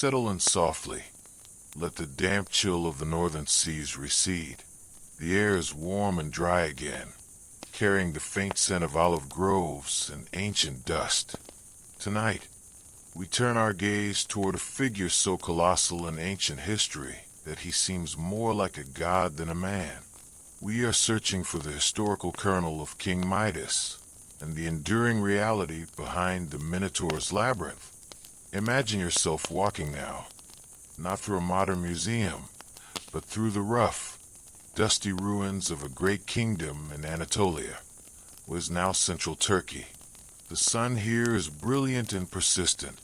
settle in softly. Let the damp chill of the northern seas recede. The air is warm and dry again, carrying the faint scent of olive groves and ancient dust. Tonight, we turn our gaze toward a figure so colossal in ancient history that he seems more like a god than a man. We are searching for the historical kernel of King Midas and the enduring reality behind the Minotaur's labyrinth. Imagine yourself walking now, not through a modern museum, but through the rough, dusty ruins of a great kingdom in Anatolia, what is now central Turkey. The sun here is brilliant and persistent,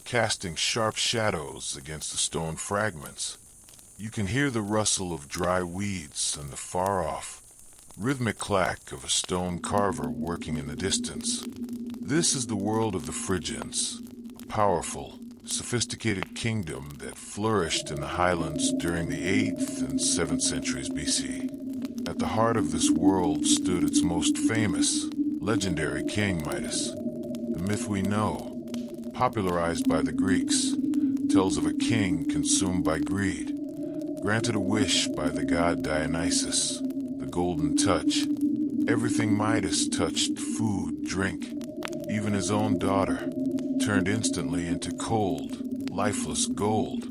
casting sharp shadows against the stone fragments. You can hear the rustle of dry weeds and the far-off, rhythmic clack of a stone carver working in the distance. This is the world of the Phrygians, a powerful, sophisticated kingdom that flourished in the highlands during the 8th and 7th centuries BC. At the heart of this world stood its most famous, legendary King Midas. The myth we know, popularized by the Greeks, tells of a king consumed by greed, granted a wish by the god Dionysus, the golden touch. Everything Midas touched, food, drink, even his own daughter, turned instantly into cold, lifeless gold.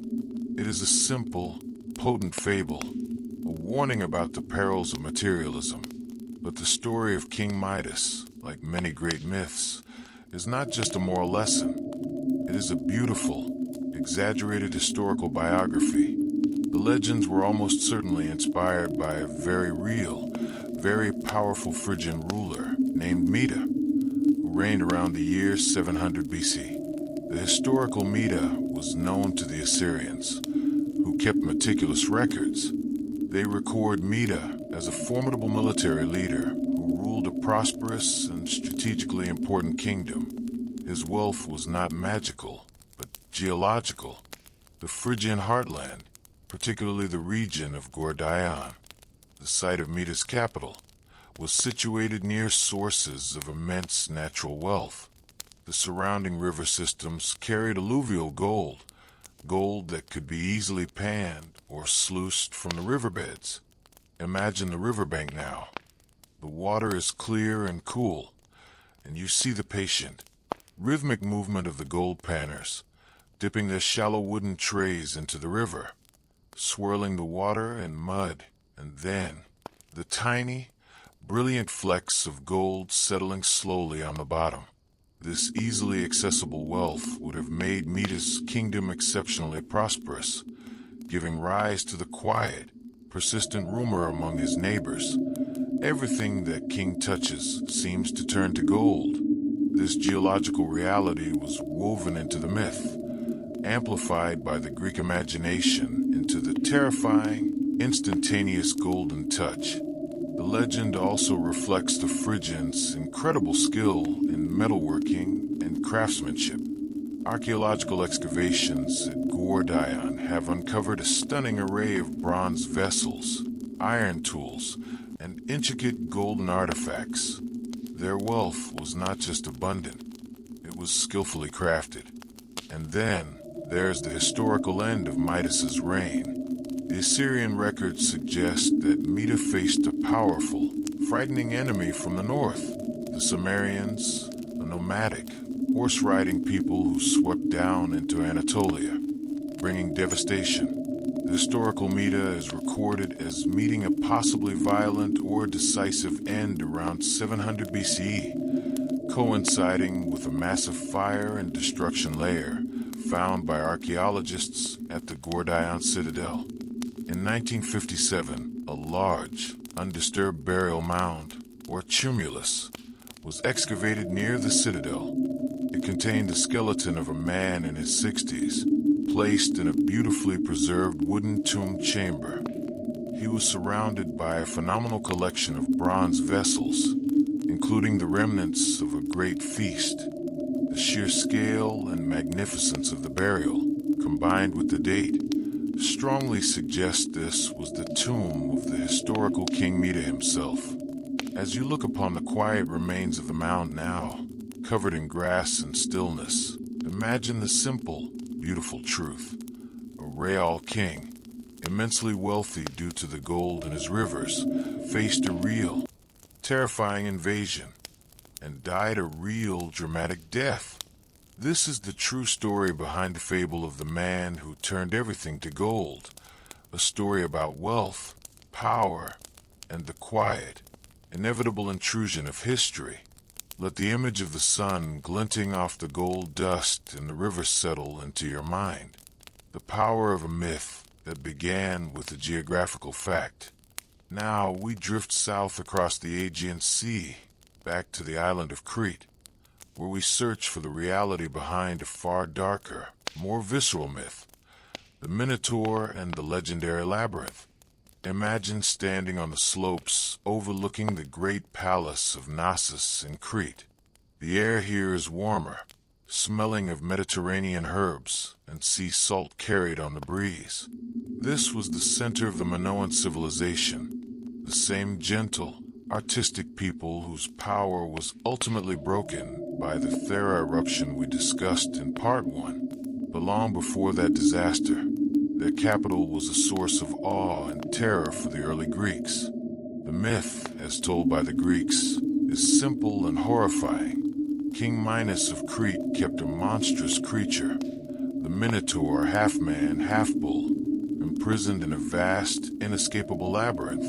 It is a simple, potent fable, a warning about the perils of materialism. But the story of King Midas, like many great myths, is not just a moral lesson. It is a beautiful, exaggerated historical biography. The legends were almost certainly inspired by a very real, very powerful Phrygian ruler named Mita, who reigned around the year 700 BC. The historical Mita was known to the Assyrians, who kept meticulous records. They record Mita as a formidable military leader who ruled a prosperous and strategically important kingdom. His wealth was not magical, but geological. The Phrygian heartland, particularly the region of Gordion, the site of Mita's capital, was situated near sources of immense natural wealth. The surrounding river systems carried alluvial gold, gold that could be easily panned or sluiced from the riverbeds. Imagine the riverbank now. The water is clear and cool, and you see the patient, rhythmic movement of the gold panners, dipping their shallow wooden trays into the river, swirling the water and mud, and then the tiny, brilliant flecks of gold settling slowly on the bottom. This easily accessible wealth would have made Mita's kingdom exceptionally prosperous, giving rise to the quiet, persistent rumor among his neighbors. Everything that king touches seems to turn to gold. This geological reality was woven into the myth, amplified by the Greek imagination into the terrifying, instantaneous golden touch. The legend also reflects the Phrygians' incredible skill in metalworking and craftsmanship. Archaeological excavations at Gordion have uncovered a stunning array of bronze vessels, iron tools, and intricate golden artifacts. Their wealth was not just abundant, it was skillfully crafted. And then there's the historical end of Midas's reign. The Assyrian records suggest that Mita faced a powerful, frightening enemy from the north, the Sumerians, a nomadic, horse-riding people who swept down into Anatolia, bringing devastation. The historical Mita is recorded as meeting a possibly violent or decisive end around 700 BCE, coinciding with a massive fire and destruction layer found by archaeologists at the Gordion citadel. In 1957, a large, undisturbed burial mound, or tumulus, was excavated near the citadel. It contained the skeleton of a man in his 60s, placed in a beautifully preserved wooden tomb chamber. He was surrounded by a phenomenal collection of bronze vessels, including the remnants of a great feast. The sheer scale and magnificence of the burial, combined with the date, strongly suggest this was the tomb of the historical King Mita himself. As you look upon the quiet remains of the mound now, covered in grass and stillness, imagine the simple, beautiful truth. A real king, immensely wealthy due to the gold in his rivers, faced a real, terrifying invasion and died a real dramatic death. This is the true story behind the fable of the man who turned everything to gold, a story about wealth, power, and the quiet, inevitable intrusion of history. Let the image of the sun glinting off the gold dust in the river settle into your mind. The power of a myth that began with a geographical fact. Now we drift south across the Aegean Sea, back to the island of Crete, where we search for the reality behind a far darker, more visceral myth, the Minotaur and the legendary Labyrinth. Imagine standing on the slopes overlooking the great Palace of Knossos in Crete. The air here is warmer, smelling of Mediterranean herbs and sea salt carried on the breeze. This was the center of the Minoan civilization, the same gentle, artistic people whose power was ultimately broken by the Thera eruption we discussed in Part 1. But long before that disaster, their capital was a source of awe and terror for the early Greeks. The myth, as told by the Greeks, is simple and horrifying. King Midas of Crete kept a monstrous creature, the Minotaur, half-man, half-bull, imprisoned in a vast, inescapable labyrinth.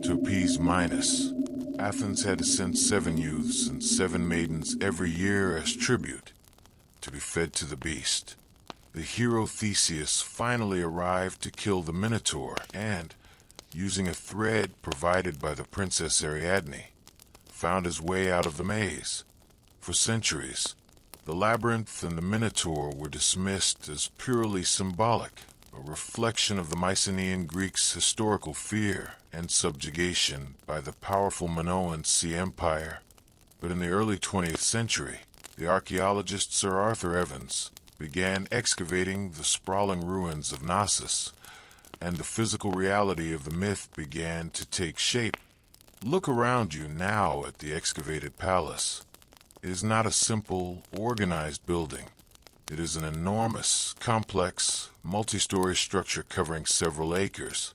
To appease Midas, Athens had to send 7 youths and 7 maidens every year as tribute, to be fed to the beast. The hero Theseus finally arrived to kill the Minotaur and, using a thread provided by the Princess Ariadne, found his way out of the maze. For centuries, the labyrinth and the Minotaur were dismissed as purely symbolic, a reflection of the Mycenaean Greeks' historical fear and subjugation by the powerful Minoan Sea Empire. But in the early 20th century, the archaeologist Sir Arthur Evans began excavating the sprawling ruins of Knossos, and the physical reality of the myth began to take shape. Look around you now at the excavated palace. It is not a simple, organized building. It is an enormous, complex, multi-story structure covering several acres.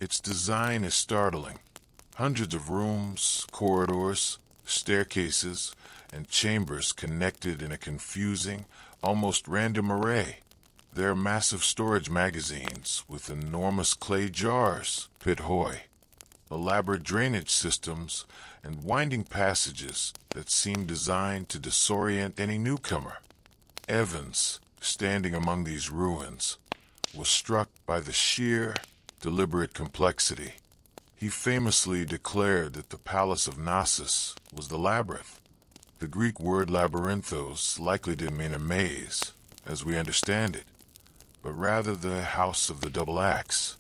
Its design is startling. Hundreds of rooms, corridors, staircases, and chambers connected in a confusing, almost random array. There are massive storage magazines with enormous clay jars, pit hoy, elaborate drainage systems, and winding passages that seem designed to disorient any newcomer. Evans, standing among these ruins, was struck by the sheer, deliberate complexity. He famously declared that the Palace of Knossos was the labyrinth. The Greek word labyrinthos likely didn't mean a maze, as we understand it, but rather the house of the double axe.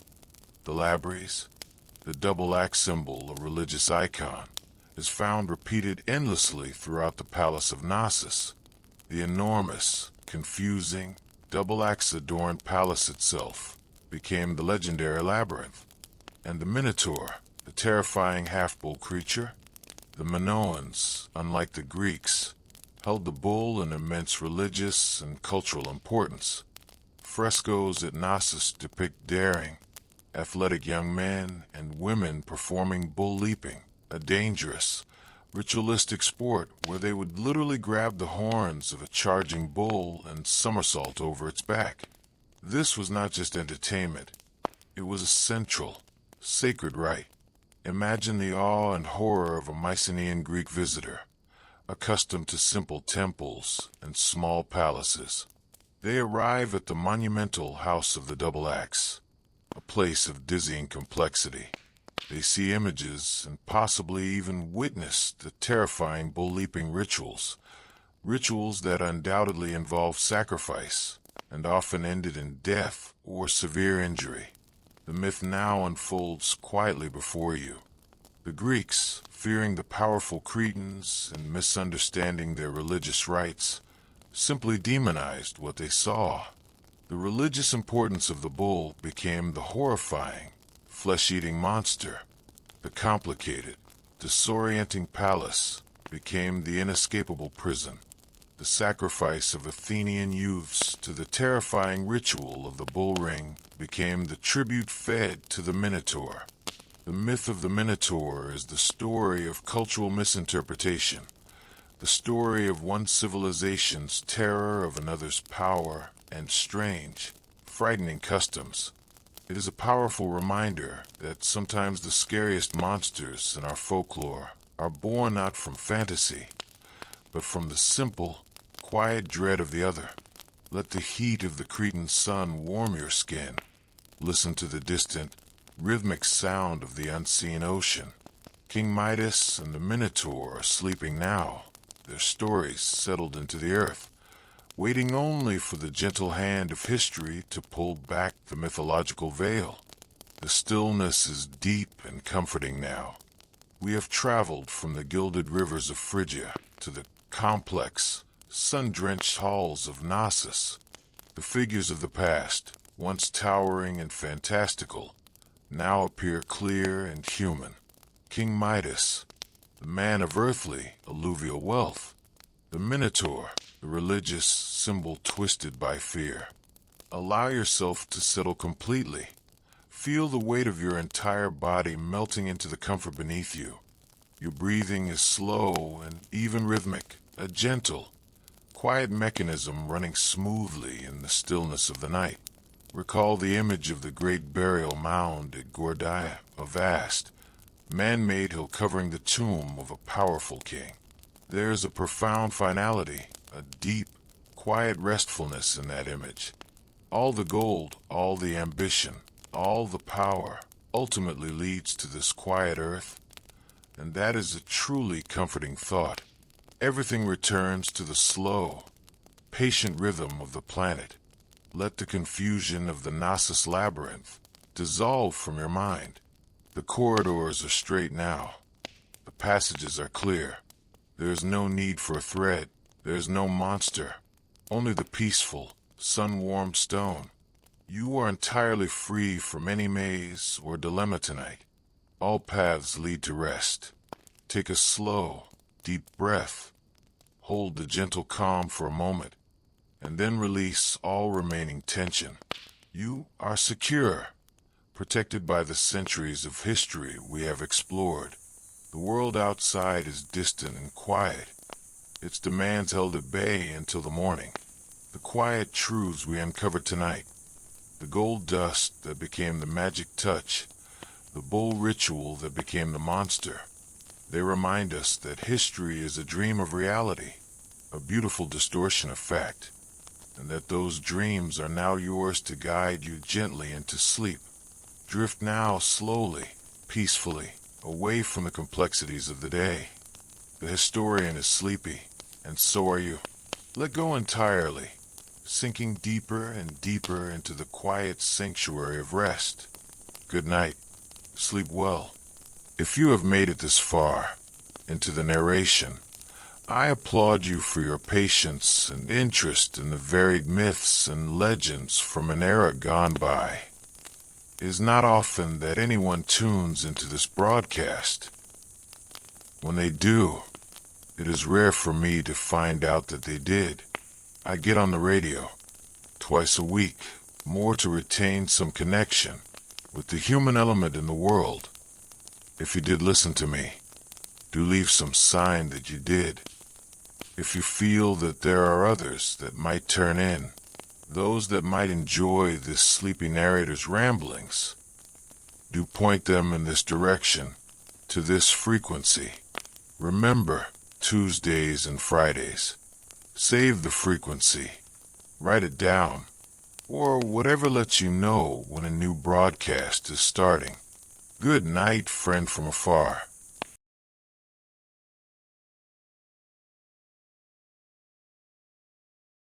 The labyrinth, the double axe symbol, a religious icon, is found repeated endlessly throughout the Palace of Knossos. The enormous, confusing, double axe-adorned palace itself became the legendary labyrinth. And the Minotaur, the terrifying half-bull creature, the Minoans, unlike the Greeks, held the bull in immense religious and cultural importance. Frescoes at Knossos depict daring, athletic young men and women performing bull leaping, a dangerous, ritualistic sport where they would literally grab the horns of a charging bull and somersault over its back. This was not just entertainment. It was a central, sacred rite. Imagine the awe and horror of a Mycenaean Greek visitor, accustomed to simple temples and small palaces. They arrive at the monumental House of the Double Axe, a place of dizzying complexity. They see images and possibly even witness the terrifying bull-leaping rituals that undoubtedly involve sacrifice and often ended in death or severe injury. The myth now unfolds quietly before you. The Greeks, fearing the powerful Cretans and misunderstanding their religious rites, simply demonized what they saw. The religious importance of the bull became the horrifying, flesh-eating monster. The complicated, disorienting palace became the inescapable prison. the sacrifice of Athenian youths to the terrifying ritual of the bull ring became the tribute fed to the Minotaur. The myth of the Minotaur is the story of cultural misinterpretation, the story of one civilization's terror of another's power and strange, frightening customs. It is a powerful reminder that sometimes the scariest monsters in our folklore are born not from fantasy, but from the simple, quiet dread of the other. Let the heat of the Cretan sun warm your skin. Listen to the distant, rhythmic sound of the unseen ocean. King Midas and the Minotaur are sleeping now, their stories settled into the earth, waiting only for the gentle hand of history to pull back the mythological veil. The stillness is deep and comforting now. We have traveled from the gilded rivers of Phrygia to the complex, sun-drenched halls of Knossos. The figures of the past, once towering and fantastical, now appear clear and human. King Midas, the man of earthly, alluvial wealth. The Minotaur, the religious symbol twisted by fear. Allow yourself to settle completely. Feel the weight of your entire body melting into the comfort beneath you. Your breathing is slow and even rhythmic, a gentle, quiet mechanism running smoothly in the stillness of the night. Recall the image of the great burial mound at Gordion, a vast, man-made hill covering the tomb of a powerful king. There is a profound finality, a deep, quiet restfulness in that image. All the gold, all the ambition, all the power ultimately leads to this quiet earth, and that is a truly comforting thought. Everything returns to the slow, patient rhythm of the planet. Let the confusion of the Knossos Labyrinth dissolve from your mind. The corridors are straight now. The passages are clear. There is no need for a thread. There is no monster. Only the peaceful, sun-warmed stone. You are entirely free from any maze or dilemma tonight. All paths lead to rest. Take a slow, deep breath. Hold the gentle calm for a moment, and then release all remaining tension. You are secure, protected by the centuries of history we have explored. The world outside is distant and quiet, its demands held at bay until the morning. The quiet truths we uncovered tonight, the gold dust that became the magic touch, the bull ritual that became the monster, they remind us that history is a dream of reality, a beautiful distortion of fact, and that those dreams are now yours to guide you gently into sleep. Drift now slowly, peacefully, away from the complexities of the day. The historian is sleepy, and so are you. Let go entirely, sinking deeper and deeper into the quiet sanctuary of rest. Good night. Sleep well. If you have made it this far into the narration, I applaud you for your patience and interest in the varied myths and legends from an era gone by. It is not often that anyone tunes into this broadcast. When they do, it is rare for me to find out that they did. I get on the radio twice a week, more to retain some connection with the human element in the world. If you did listen to me, do leave some sign that you did. If you feel that there are others that might turn in, those that might enjoy this sleepy narrator's ramblings, do point them in this direction, to this frequency. Remember, Tuesdays and Fridays. Save the frequency. Write it down, or whatever lets you know when a new broadcast is starting. Good night, friend from afar.